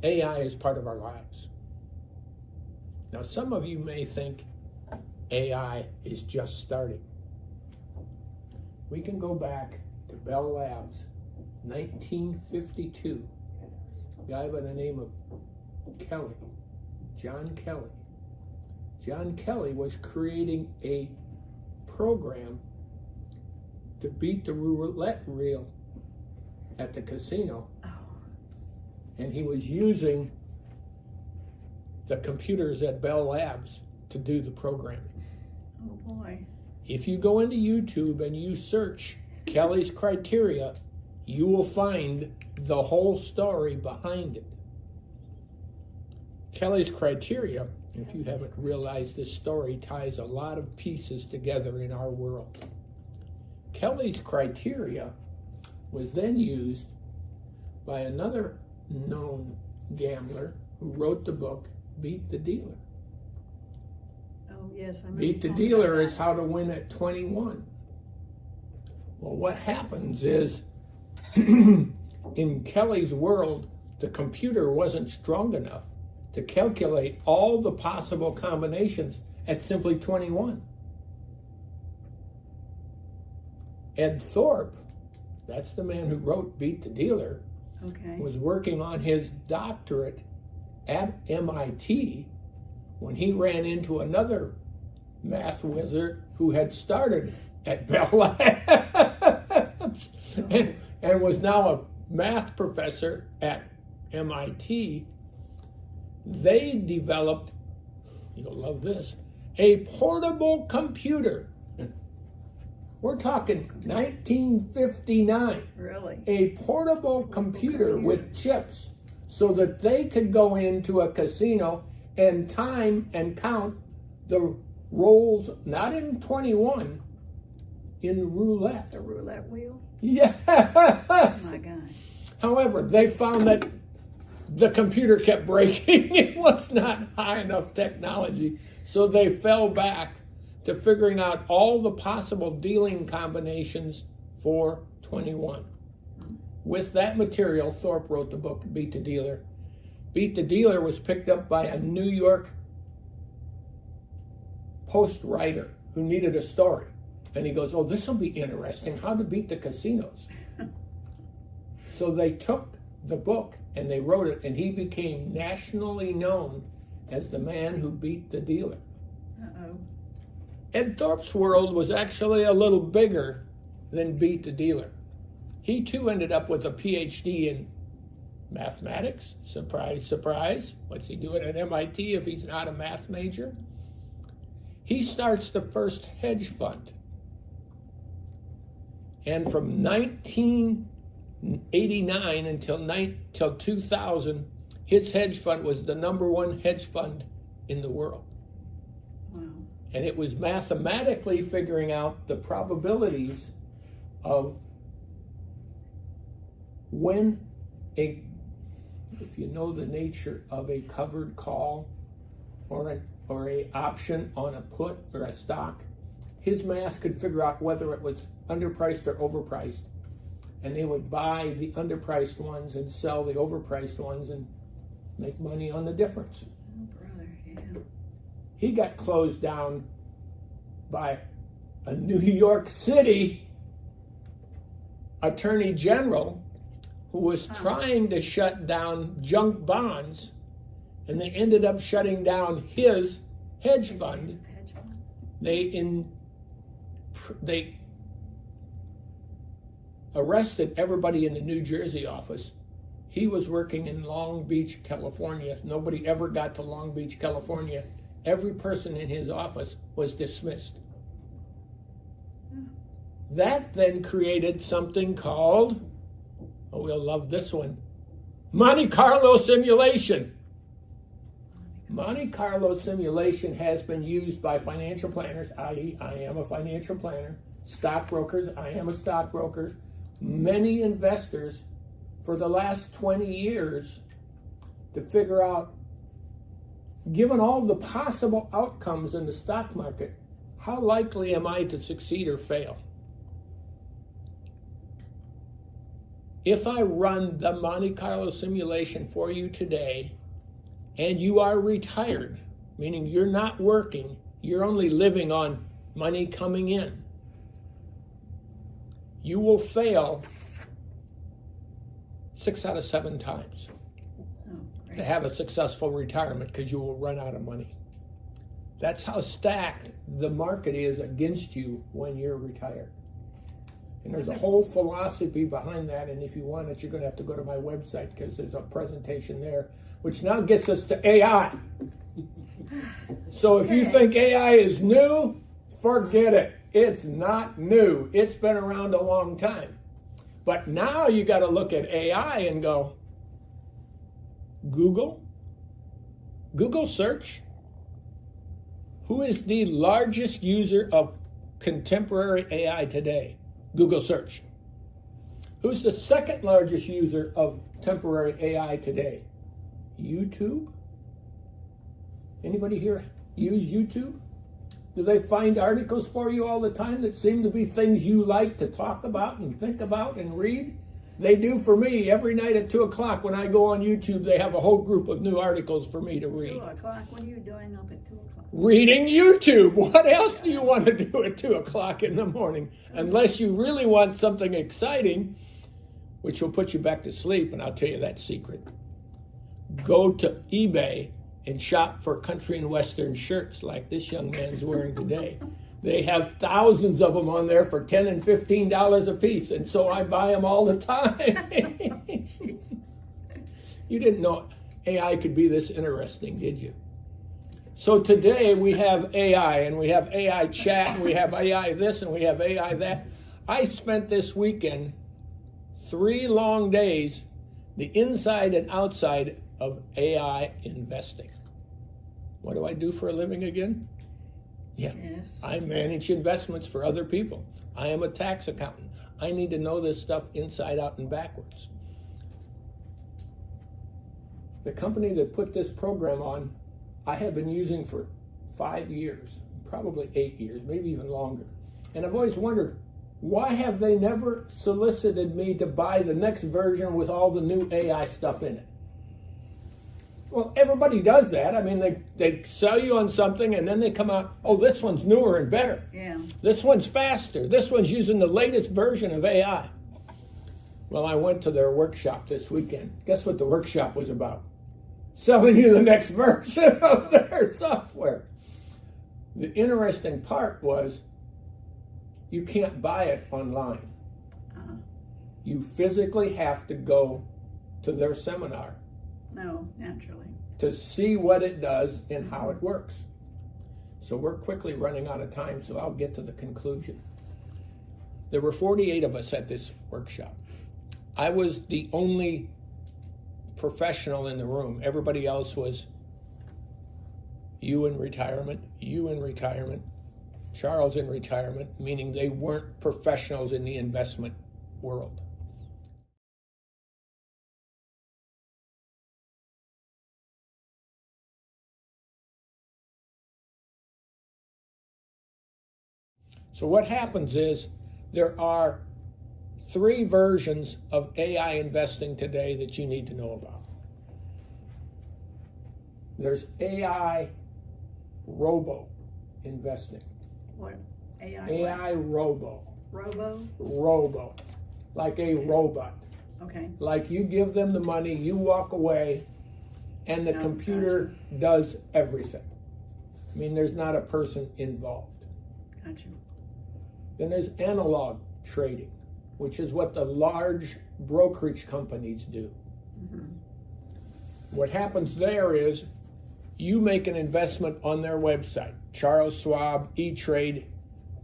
AI is part of our lives. Now, some of you may think AI is just starting. We can go back to Bell Labs, 1952. A guy by the name of Kelly, John Kelly. John Kelly was creating a program to beat the roulette wheel at the casino. And he was using the computers at Bell Labs to do the programming. Oh boy. If you go into YouTube and you search Kelly's criteria, you will find the whole story behind it. Kelly's criteria, if you haven't realized, this story ties a lot of pieces together in our world. Kelly's criteria was then used by another known gambler who wrote the book Beat the Dealer. Oh yes, I Beat the Dealer is how to win at 21. Well, what happens is, in Kelly's world, the computer wasn't strong enough to calculate all the possible combinations at simply 21. Ed Thorpe, that's the man who wrote Beat the Dealer, was working on his doctorate at MIT when he ran into another math wizard who had started at Bell Labs and was now a math professor at MIT. They developed, you'll love this, a portable computer. We're talking 1959. Really? A portable computer with chips so that they could go into a casino and time and count the rolls, not in 21, in roulette. The roulette wheel? Yes! Oh my gosh. However, they found that the computer kept breaking. It was not high enough technology. So they fell back to figuring out all the possible dealing combinations for 21. With that material, Thorpe wrote the book, Beat the Dealer. Beat the Dealer was picked up by a New York Post writer who needed a story. And he goes, oh, this will be interesting, how to beat the casinos. So they took the book and they wrote it, and he became nationally known as the man who beat the dealer. Uh-oh. Ed Thorpe's world was actually a little bigger than Beat the Dealer. He too ended up with a PhD in mathematics. Surprise, surprise. What's he doing at MIT if he's not a math major? He starts the first hedge fund. And from 1989 until 2000, his hedge fund was the #1 hedge fund in the world. Wow. And it was mathematically figuring out the probabilities of when if you know the nature of a covered call or a option on a put or a stock, his math could figure out whether it was underpriced or overpriced. And they would buy the underpriced ones and sell the overpriced ones and make money on the difference. Oh, brother, yeah. He got closed down by a New York City attorney general who was trying to shut down junk bonds, and they ended up shutting down his hedge fund. They arrested everybody in the New Jersey office. He was working in Long Beach, California. Nobody ever got to Long Beach, California. Every person in his office was dismissed. That then created something called, oh, we'll love this one, Monte Carlo simulation. Monte Carlo simulation has been used by financial planners, i.e., I am a financial planner, stockbrokers, I am a stockbroker, many investors for the last 20 years to figure out, given all the possible outcomes in the stock market, how likely am I to succeed or fail? if I run the Monte Carlo simulation for you today, and you are retired, meaning you're not working, you're only living on money coming in, you will fail 6 out of 7 times to have a successful retirement because you will run out of money. That's how stacked the market is against you when you're retired. And there's a whole philosophy behind that, and if you want it, you're going to have to go to my website because there's a presentation there, which now gets us to AI. So if you think AI is new, forget it. It's not new. It's been around a long time. But now you got to look at AI and go, Google search. Who is the largest user of contemporary AI today? Google search. Who's the second largest user of temporary AI today? YouTube? Anybody here use YouTube? Do they find articles for you all the time that seem to be things you like to talk about and think about and read? They do for me. Every night at 2 o'clock when I go on YouTube, they have a whole group of new articles for me to read. 2 o'clock? What are you doing up at 2 o'clock? Reading YouTube. What else do you want to do at 2 o'clock in the morning? Unless you really want something exciting, which will put you back to sleep, and I'll tell you that secret. Go to eBay and shop for country and western shirts like this young man's wearing today. They have thousands of them on there for $10 and $15 a piece, and so I buy them all the time. You didn't know AI could be this interesting, did you? So today we have AI, and we have AI chat, and we have AI this, and we have AI that. I spent this weekend 3 long days, the inside and outside of AI investing. What do I do for a living again? Yeah, Yes. I manage investments for other people. I am a tax accountant. I need to know this stuff inside out and backwards. The company that put this program on, I have been using for 5 years, probably 8 years, maybe even longer. And I've always wondered, why have they never solicited me to buy the next version with all the new AI stuff in it? Well, everybody does that. I mean, they sell you on something and then they come out, oh, this one's newer and better. Yeah. This one's faster. This one's using the latest version of AI. Well, I went to their workshop this weekend. Guess what the workshop was about? Selling you the next version of their software. The interesting part was you can't buy it online. You physically have to go to their seminar. No, naturally. To see what it does and how it works. So we're quickly running out of time, so I'll get to the conclusion. There were 48 of us at this workshop. I was the only professional in the room. Everybody else was you in retirement, Charles in retirement, meaning they weren't professionals in the investment world. So what happens is there are 3 versions of AI investing today that you need to know about. There's AI robo investing. What? AI? AI robo. Robo? Like a robot. Okay. Like you give them the money, you walk away, and the computer does everything. I mean, there's not a person involved. Gotcha. Then there's analog trading, which is what the large brokerage companies do. Mm-hmm. What happens there is you make an investment on their website. Charles Schwab, E-Trade,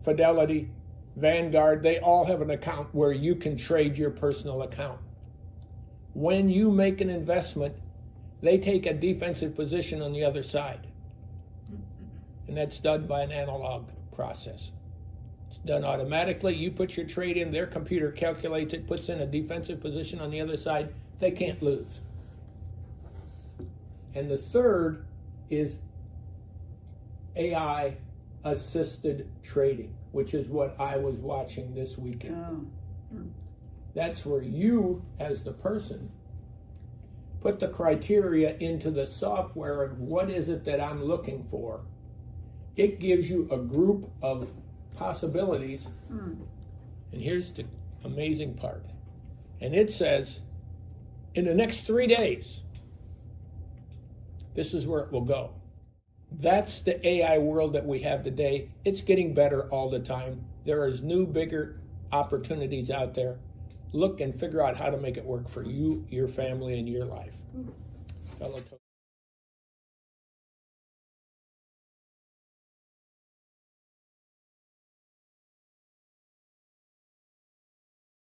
Fidelity, Vanguard, they all have an account where you can trade your personal account. When you make an investment, they take a defensive position on the other side. And that's done by an analog process. It's done automatically. You put your trade in, their computer calculates it, puts in a defensive position on the other side. They can't lose. And the third is AI assisted trading, which is what I was watching this weekend. Oh. That's where you, as the person, put the criteria into the software of what is it that I'm looking for. It gives you a group of possibilities. And here's the amazing part. And it says, in the next 3 days, this is where it will go. That's the AI world that we have today. It's getting better all the time. There is new, bigger opportunities out there. Look and figure out how to make it work for you, your family, and your life. Fellow